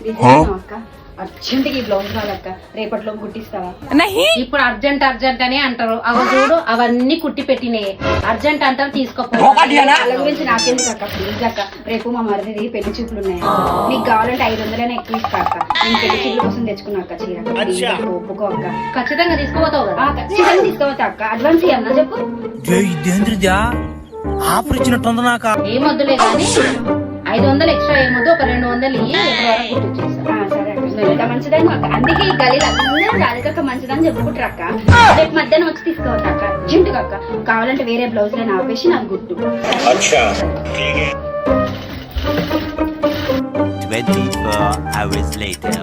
అక్క అర్జెంట్ కి బ్లౌజ్ కావాలక్క, రేపట్లో కుట్టిస్తావా? ఇప్పుడు అర్జెంట్ అర్జెంట్ అని అంటారు. అవ చూడు అవన్నీ కుట్టి పెట్టినాయి. అర్జెంట్ అంటారు తీసుకోపో. వాళ్ళ గురించి నాకెందుకు అక్క, ప్లీజ్ అక్క. రేపు మా మరిది పెళ్లి చూపులు ఉన్నాయి. నీకు కావాలంటే 500 ఎక్కువ ఇస్తా అక్క. నేను పెళ్లి చూపుల కోసం తెచ్చుకున్నా అక్క చీర. ప్లీజ్ అక్క, ఒప్పుకో అక్క. ఖచ్చితంగా తీసుకోపోతావు కదా? ఖచ్చితంగా తీసుకోవచ్చా అక్క? అడ్వాన్స్ ఇవ్వన్నా చెప్పు. ఏం వద్దులే కానీ 500 ఎక్స్ట్రా ఏమొద్దు, ఒక 200 ఇయ్యి కుట్టించేస్తా. సరే అక్క, నువ్వు ఎంత మంచిదని అక్క. అందుకే ఈ గలీలు అందరూ రాధికక్క మంచిదని చెప్పుకుంటారు అక్క. రేపు మధ్యాహ్నం వచ్చి తీసుకోవద్దు అక్క, అర్జెంట్ అక్క. కావాలంటే వేరే బ్లౌజ్ లో ఆపేసి నాకు గుట్టు. 24 hours later.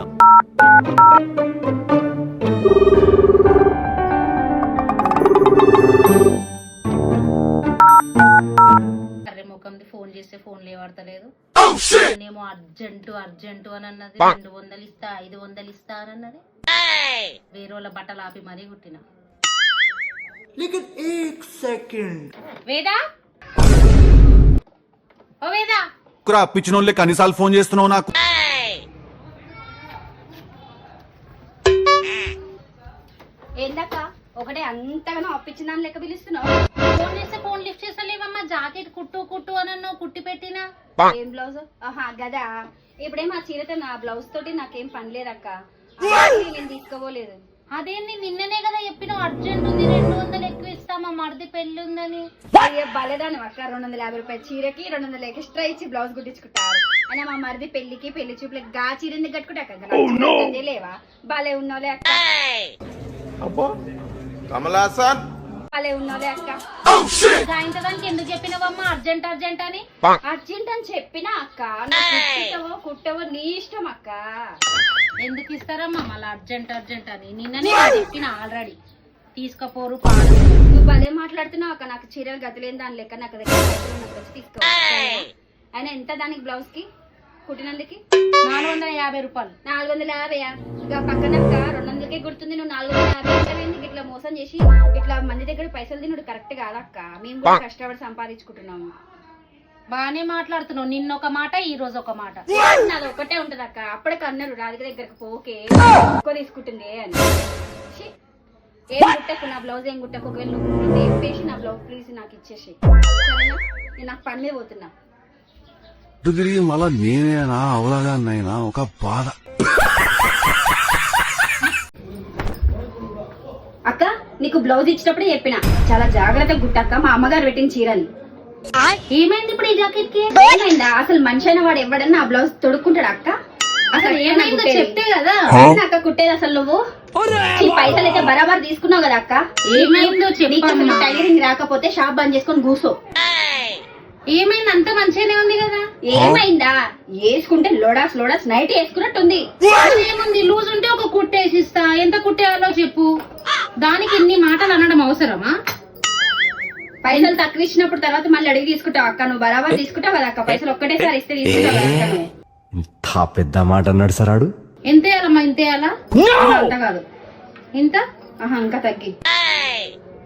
ముఖంది ఫోన్ చేస్తే ఫోన్ లేవడతలేదు. నేనేమో అర్జెంటు అర్జెంటు అని అన్నది. 200 ఇస్తా 500 ఇస్తా అని అన్నది. వేరే వాళ్ళ బట్టలు ఆపి మరీ కుట్టిన. వేదా ఓ వేదా, పిచ్చినోళ్ళే కనీసాలు ఫోన్ చేస్తున్నావు నాకు. ఏందక్క ఒకటే అంతగానో అప్పించిందని లెక్క పిలుస్తున్నావు? ఫోన్ చేస్తే ఫోన్ లిఫ్ట్ చేస్తలేవమ్మా. జాకెట్ కుట్టు కుట్టు అని అన్నావు, కుట్టి పెట్టినా. ఏం బ్లౌజ్? ఆహా గదా. ఇప్పుడేం ఆ చీరతో నా బ్లౌజ్ తోటి నాకేం పని లేదక్క, నేను తీసుకోలేదు. అదేంది నిన్ననే కదా చెప్పినావు అర్జెంట్ ఉంది 200 ఎక్కువ ఇస్తామా మరిది పెళ్లి ఉందని. అయ్యో బలేదాని అక్క, 250 రూపాయల చీరకి 200 ఎక్స్ట్రా ఇచ్చి బ్లౌజ్ కుట్టించుకుంటారు. అయినా మా మరిది పెళ్లికి పెళ్లి చూపులకి గా చీర ఎందుకు కట్టుకుంటే అక్క లేవా? భలే ఉన్నోలే అక్క, భలే ఉన్నోలే అక్క. సాయంత్రానికి ఎందుకు చెప్పినావమ్మా అర్జెంట్ అర్జెంట్ అని? అర్జెంట్ అని చెప్పినా అక్క, నువ్వు కుట్టవో నీ ఇష్టం అక్క. ఎందుకు ఇస్తారమ్మా మళ్ళీ అర్జెంట్ అర్జెంట్ అని? నిన్ననే చెప్పిన ఆల్రెడీ తీసుకపోరు పాడు. నువ్వు భలే మాట్లాడుతున్నావు అక్క. నాకు చీరలు గతిలేని దాని లెక్క నాకు దగ్గర వచ్చి తీసుకో. అయినా ఎంత దానికి బ్లౌజ్ కి కుట్టినందుకి? 450 రూపాయలు. 450? ఇక పక్కన 200కే గుర్తుంది, నువ్వు 450 ఇట్లా మోసం చేసి ఇట్లా మంది దగ్గర పైసలు తినుడు కరెక్ట్ కాదక్క. మేము కూడా కష్టపడి సంపాదించుకుంటున్నాము. బానే మాట్లాడుతున్నావు. నిన్న ఒక మాట ఈ రోజు ఒక మాట. నాది ఒకటే ఉంటది అక్క. అప్పటికి అన్నారు రాధిక దగ్గరకు పోకే ఎక్కువ తీసుకుంటుంది అని. ఏం గుట్టకు నా బ్లౌజ్, ఏం గుట్టకు. ఒకవేళ నువ్వు తెప్పేసి నా బ్లౌజ్ ప్లీజ్ నాకు ఇచ్చేసి, సరేనా? నేను నాకు పని మీద పోతున్నా. తిరిగి మళ్ళా నేనేనా అవలాగానైనా ఒక బాధ. అక్క నీకు బ్లౌజ్ ఇచ్చినప్పుడే చెప్పిన చాలా జాగ్రత్తగా గుట్టక్క, మా అమ్మగారు పెట్టిన చీరని. ఏమైంది ఇప్పుడు ఈ జాకెట్ కి? ఏమైందా? అసలు మనిషి అయిన వాడు ఎవడన్నా ఆ బ్లౌజ్ తొడుక్కుంటాడు అక్క? అసలు ఏమైందో చెప్తే కదా అక్క కుట్టేది. అసలు నువ్వు ఈ పైసలు అయితే బరాబర్ తీసుకున్నావు కదా అక్క. ఏమైందో చెప్పు. టైలరింగ్ రాకపోతే షాప్ బంద్ చేసుకొని కూసో. ఏమైంది? అంత మంచిగానే ఉంది కదా. ఏమైందా? వేసుకుంటే లోడాస్ లోడాస్ నైట్ వేసుకున్నట్టుంది. ఏముంది? లూజ్ ఉంటే ఒక కుట్టేసిస్తా. ఎంత కుట్టేయాలో చెప్పు. దానికి ఇన్ని మాటలు అనడం అవసరమా? పైసలు తక్కువ ఇచ్చినప్పుడు తర్వాత మళ్ళీ అడిగి తీసుకుంటావు అక్క. నువ్వు బరాబర్ తీసుకుంటావు కదా అక్క. పైసలు ఒక్కటేసారి ఇస్తే తీసుకుంటావు కదా అక్క నువ్వు. ఇంత పెద్ద మాట అన్నాడు సరాడు. ఎంత వేయాలమ్మా? ఇంత వేయాలా? అంత కాదు. ఇంత? ఆహా ఇంకా తగ్గి.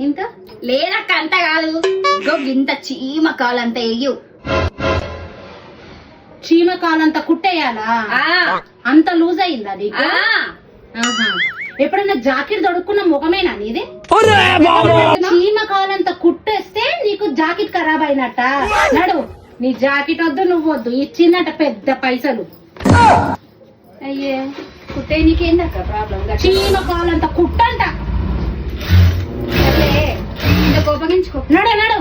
ఇంత లేదక్క, అంత కాదు. ఇంత చీమ కాలంత ఎయ్యు. చీమ కాలంత కుట్టేయాలా? అంత లూజ్ అయిందా నీకు? ఎప్పుడైనా జాకెట్ దొడుక్కున్న ముఖమేనా నీది? చీమ కాలంత కుట్టేస్తే నీకు జాకెట్ ఖరాబ్ అయినట్ట. నడు, నీ జాకెట్ వద్దు, నువ్వు వద్దు. ఇచ్చిందట పెద్ద పైసలు. అయ్యే కుట్టే నీకేందక్క ప్రాబ్లం? చీమ కాలంత కుట్టంట. ఇంత కోపగించుకో. నడు నడు.